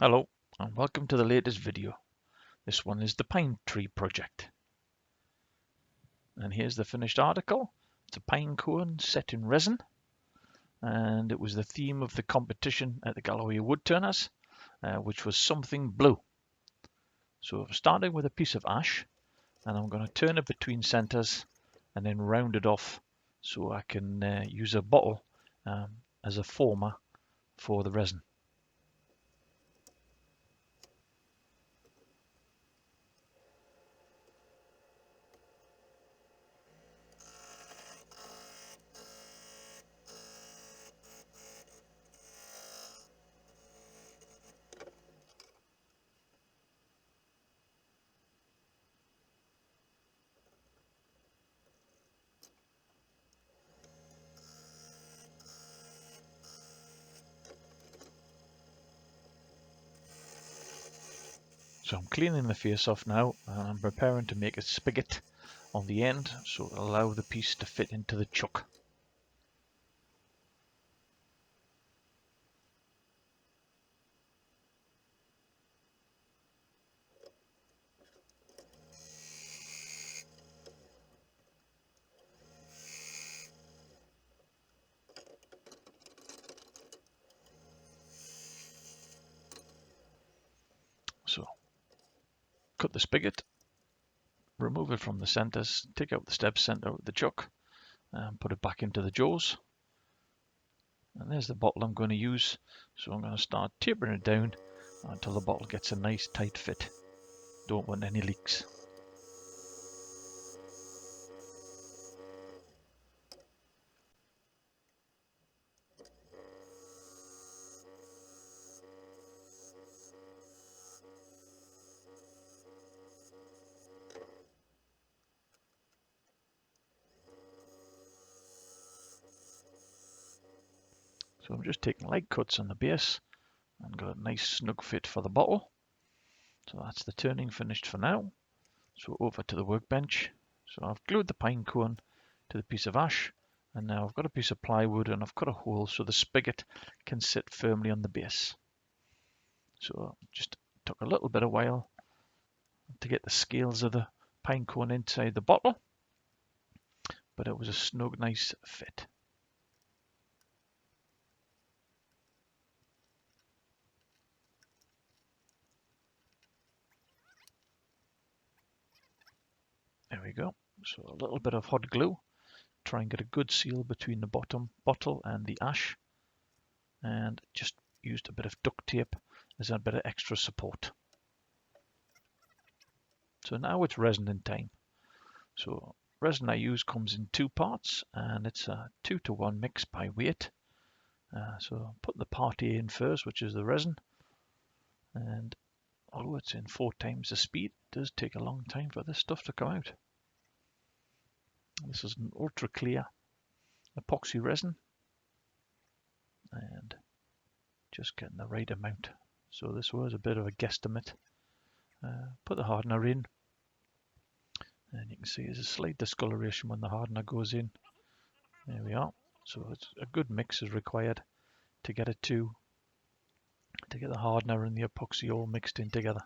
Hello and welcome to the latest video. This one is the pine tree project. And here's the finished article. It's a pine cone set in resin, and it was the theme of the competition at the Galloway Woodturners, which was something blue. So I'm starting with a piece of ash, and I'm going to turn it between centers and then round it off so I can use a bottle as a former for the resin. So I'm cleaning the face off now, and I'm preparing to make a spigot on the end so it'll allow the piece to fit into the chuck. So cut the spigot, remove it from the centers, take out the stem center of the chuck, and put it back into the jaws. And there's the bottle I'm going to use. So I'm going to start tapering it down until the bottle gets a nice tight fit. Don't want any leaks. So I'm just taking light cuts on the base and got a nice snug fit for the bottle. So that's the turning finished for now. So over to the workbench. So I've glued the pine cone to the piece of ash, and now I've got a piece of plywood and I've cut a hole so the spigot can sit firmly on the base. So just took a little bit of while to get the scales of the pine cone inside the bottle, but it was a snug, nice fit. There we go. So a little bit of hot glue, try and get a good seal between the bottom bottle and the ash, and just used a bit of duct tape as a bit of extra support. So now it's resin time. So resin I use comes in two parts, and it's a 2-to-1 mix by weight. So put the part A in first, which is the resin, and although it's in 4 times the speed, it does take a long time for this stuff to come out. This is an ultra clear epoxy resin, and just getting the right amount. So this was a bit of a guesstimate. Put the hardener in, and you can see there's a slight discoloration when the hardener goes in. There we are. So it's a good mix is required to get it to get the hardener and the epoxy all mixed in together.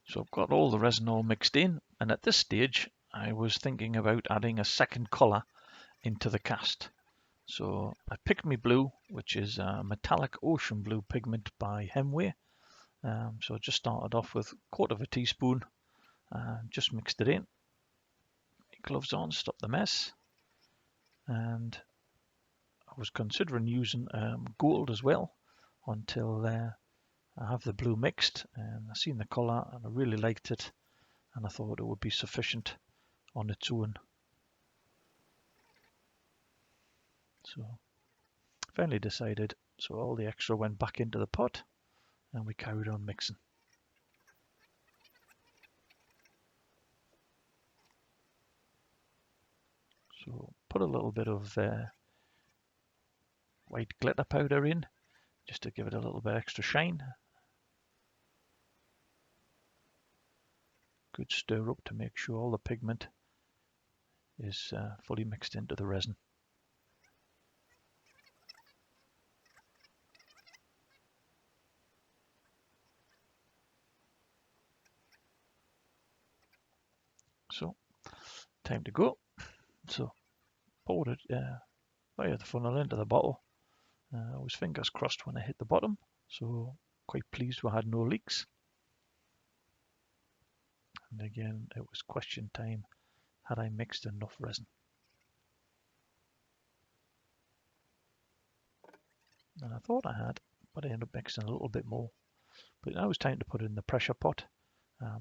So I've got all the resin all mixed in, and at this stage I was thinking about adding a second colour into the cast. So I picked my blue, which is a metallic ocean blue pigment by Hemway. So I just started off with 1/4 teaspoon, just mixed it in. Gloves on, stop the mess. And I was considering using gold as well until I have the blue mixed, and I seen the colour and I really liked it, and I thought it would be sufficient on its own. So finally decided, so all the extra went back into the pot and we carried on mixing. So put a little bit of white glitter powder in just to give it a little bit extra shine. good stir up to make sure all the pigment is fully mixed into the resin. So, time to go. So, poured it via the funnel into the bottle. I was fingers crossed when I hit the bottom, so quite pleased we had no leaks. And again, it was question time, had I mixed enough resin? And I thought I had, but I ended up mixing a little bit more. But now it's time to put it in the pressure pot.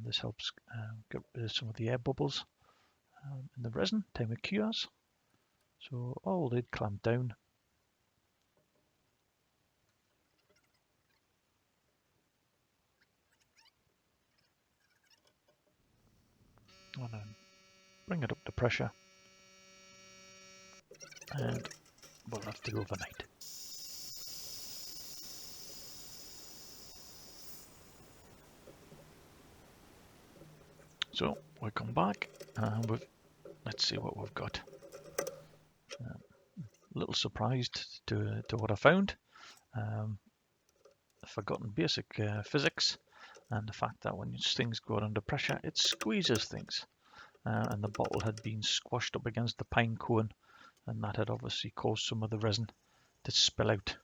This helps get rid of some of the air bubbles in the resin, time it cures. So all lid clamped down. And then bring it up to pressure. And we'll have to overnight. So we come back and let's see what we've got. A little surprised to what I found. Forgotten basic physics and the fact that when things go under pressure it squeezes things, and the bottle had been squashed up against the pine cone, and that had obviously caused some of the resin to spill out.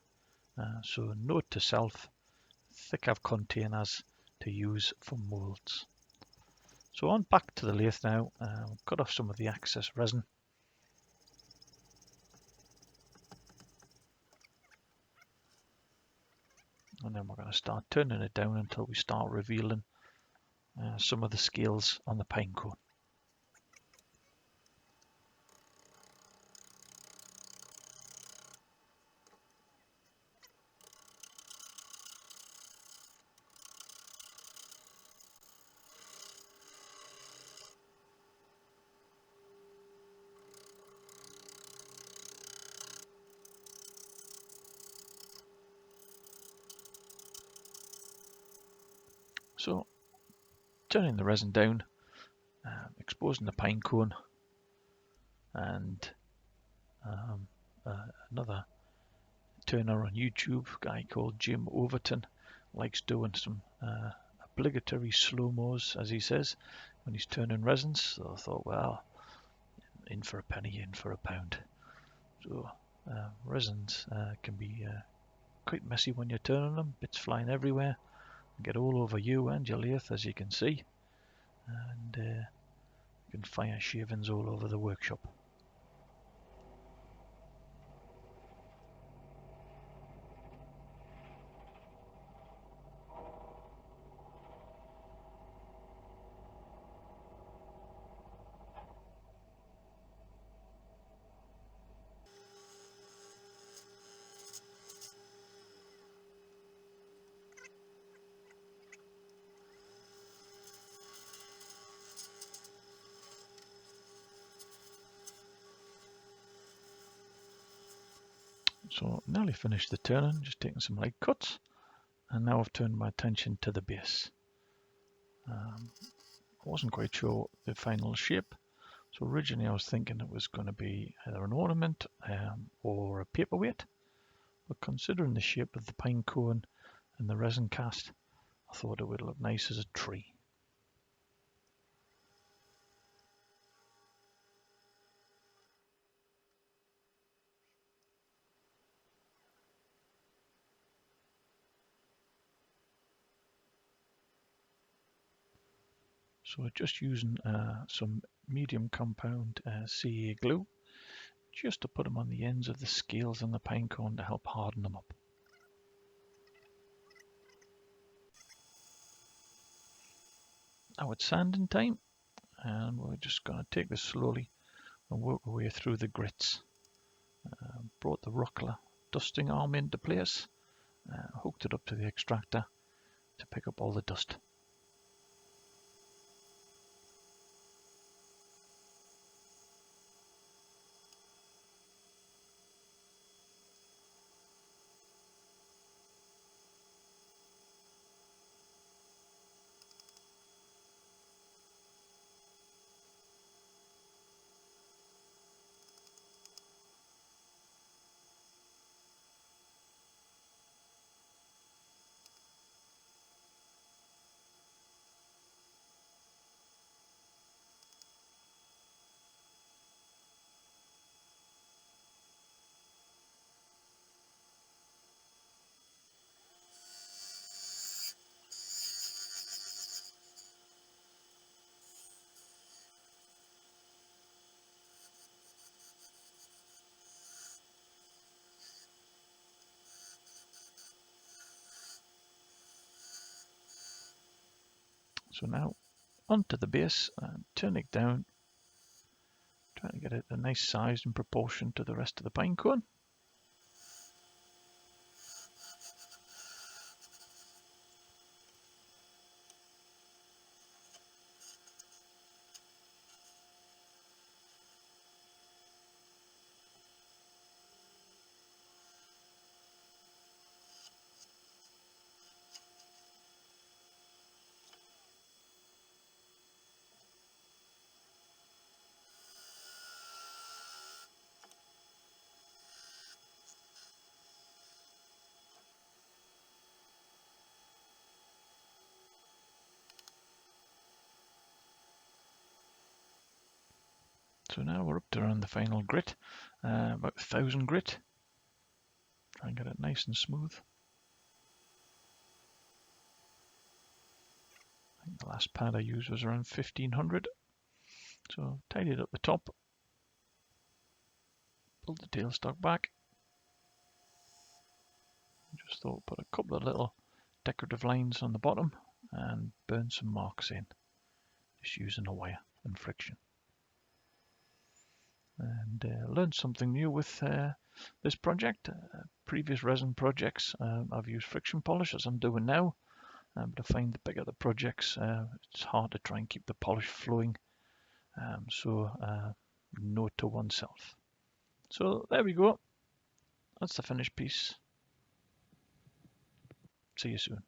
So note to self, thick of containers to use for molds. So on back to the lathe now, cut off some of the excess resin. And then we're going to start turning it down until we start revealing some of the scales on the pine cone. So turning the resin down, exposing the pine cone, and another turner on YouTube, a guy called Jim Overton, likes doing some obligatory slow-mos, as he says, when he's turning resins. So I thought, well, in for a penny, in for a pound. So resins can be quite messy when you're turning them, bits flying everywhere, get all over you and your lathe, as you can see, and you can fire shavings all over the workshop. So nearly finished the turning, just taking some light cuts, and now I've turned my attention to the base. I wasn't quite sure the final shape, so originally I was thinking it was going to be either an ornament or a paperweight, but considering the shape of the pine cone and the resin cast, I thought it would look nice as a tree. So just using some medium compound CA glue just to put them on the ends of the scales on the pine cone to help harden them up. Now it's sanding time, and we're just going to take this slowly and work our way through the grits. Brought the rockler dusting arm into place, hooked it up to the extractor to pick up all the dust. So now onto the base and turn it down, trying to get it a nice size in proportion to the rest of the pine cone. So now we're up to around the final grit, about 1000 grit. Try and get it nice and smooth. I think the last pad I used was around 1500. So tidied up the top, pulled the tailstock back. Just thought put a couple of little decorative lines on the bottom and burn some marks in, just using a wire and friction. And learned something new with this project. Previous resin projects, I've used friction polish as I'm doing now, but I find the bigger the projects, it's hard to try and keep the polish flowing. So note to oneself. So there we go. That's the finished piece. See you soon.